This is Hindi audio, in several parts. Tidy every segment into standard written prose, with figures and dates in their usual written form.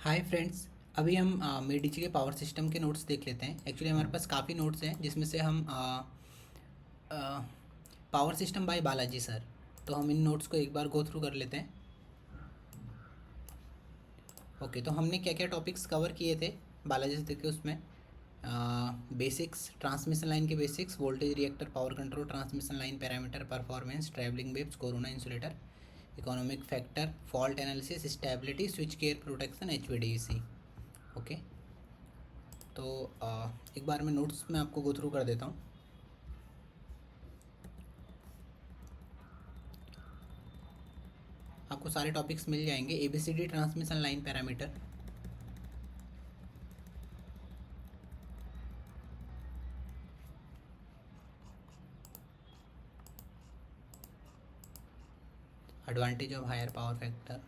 Hi friends. अभी हम मेडिची के पावर सिस्टम के नोट्स देख लेते हैं। एक्चुअली हमारे पास काफ़ी नोट्स हैं जिसमें से हम power system by Balaji sir, तो हम इन नोट्स को एक बार गो थ्रू कर लेते हैं। ओके, तो हमने क्या क्या टॉपिक्स कवर किए थे बालाजी सर के उसमें बेसिक्स, ट्रांसमिशन लाइन के basics, voltage reactor, power control, transmission line parameter, performance, travelling waves, corona insulator, economic factor, fault analysis, stability, switch care protection, HVDC। Okay, तो एक बार मैं नोट्स में आपको गो थ्रू कर देता हूँ। आपको सारे टॉपिक्स मिल जाएंगे। ABCD transmission line parameter, advantage of higher power factor,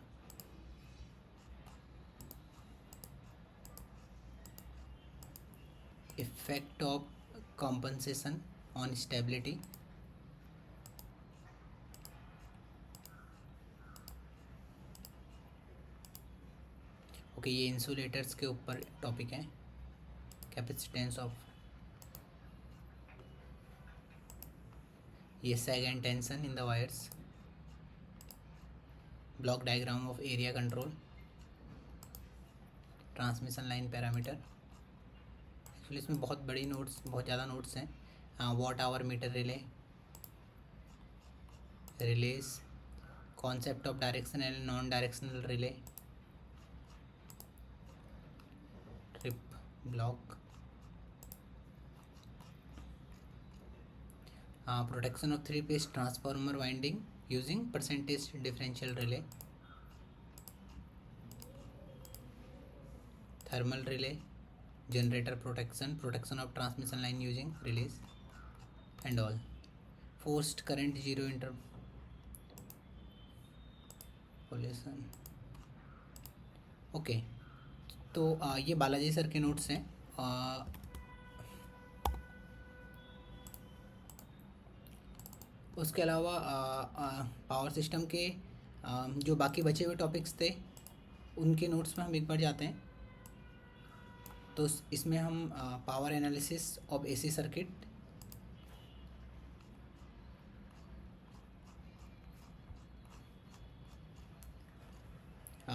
effect of compensation on stability, okay ये इंसुलेटर्स के ऊपर टॉपिक है। कैपेसिटेंस ऑफ, ये sag and tension in the wires, block diagram of area control, transmission line parameter. Actually इसमें बहुत बड़ी नोट्स, बहुत ज़्यादा नोट्स हैं। Watt hour meter relay, relays, concept of directional and non directional relay, trip block, protection of three phase transformer winding using percentage differential relay, thermal relay, generator protection, protection of transmission line using relays and all, forced current zero interpolation। Okay, तो ये बालाजी सर के नोट्स हैं। उसके अलावा पावर सिस्टम के जो बाकी बचे हुए टॉपिक्स थे उनके नोट्स में हम एक बार जाते हैं। तो इसमें हम power analysis of AC circuit,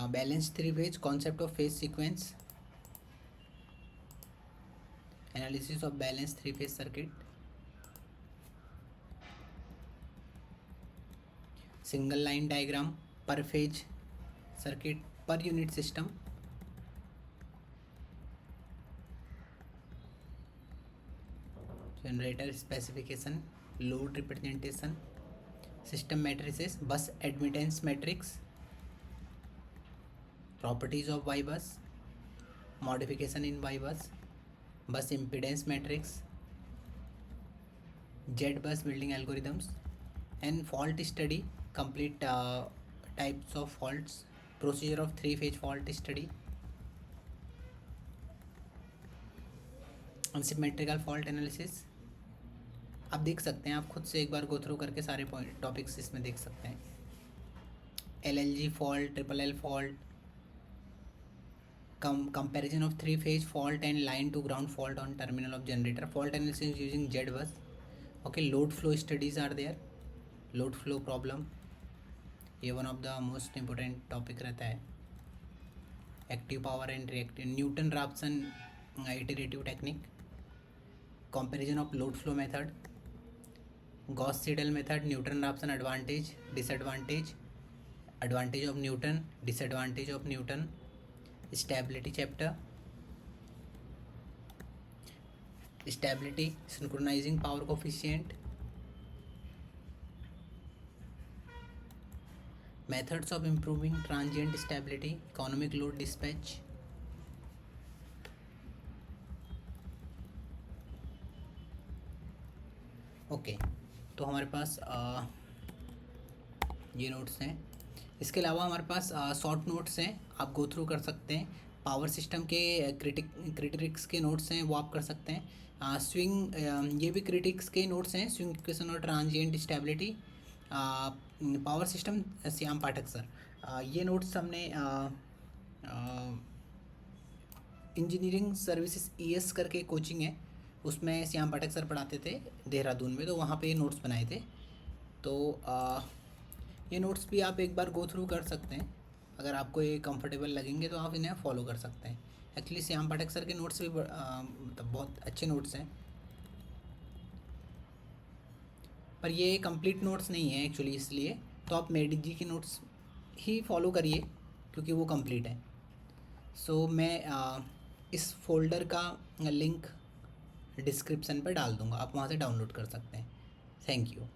balance three phase, concept of phase sequence, analysis of balance three phase circuit, single line diagram per phase circuit per unit system, generator specification, load representation, system matrices, bus admittance matrix, properties of Y bus, modification in Y bus, bus impedance matrix, Z bus building algorithms and fault study, complete types of faults, procedure of three phase fault study, unsymmetrical fault analysis. आप देख सकते हैं, आप खुद से एक बार गो थ्रू करके सारे पॉइंट टॉपिक्स इसमें देख सकते हैं। LLG fault, triple L fault, comparison of three phase fault and line to ground fault on terminal of generator, fault analysis using Z bus। okay, load flow studies are there, load flow problem, ये one of the most important topic रहता है। Active power and reactive, Newton Raphson iterative technique, comparison of load flow method, Gauss Seidel method, Newton Raphson advantage disadvantage, advantage of Newton, disadvantage of Newton, stability chapter, stability, synchronising power coefficient, methods of improving transient stability, economic load dispatch. Okay, तो हमारे पास ये नोट्स हैं। इसके अलावा हमारे पास शॉर्ट नोट्स हैं, आप गो थ्रू कर सकते हैं। पावर सिस्टम के क्रिटिक्स के नोट्स हैं, वो आप कर सकते हैं। स्विंग, ये भी क्रिटिक्स के नोट्स हैं, स्विंग इक्वेशन और transient stability, power system, Shyam Pathak sir. ये नोट्स हमने इंजीनियरिंग सर्विसेज ईएस करके कोचिंग है, उसमें श्याम पाठक सर पढ़ाते थे देहरादून में, तो वहाँ पे ये नोट्स बनाए थे। तो ये नोट्स भी आप एक बार गो थ्रू कर सकते हैं, अगर आपको ये कंफर्टेबल लगेंगे तो आप इन्हें फॉलो कर सकते हैं। एक्चुअली श्याम पाठक सर के नोट्स भी मतलब बहुत अच्छे नोट्स हैं, पर ये कंप्लीट नोट्स नहीं है एक्चुअली, इसलिए तो आप मेडी जी के नोट्स ही फॉलो करिए क्योंकि वो कंप्लीट है। सो मैं इस फोल्डर का लिंक डिस्क्रिप्शन पर डाल दूँगा, आप वहाँ से डाउनलोड कर सकते हैं। Thank you.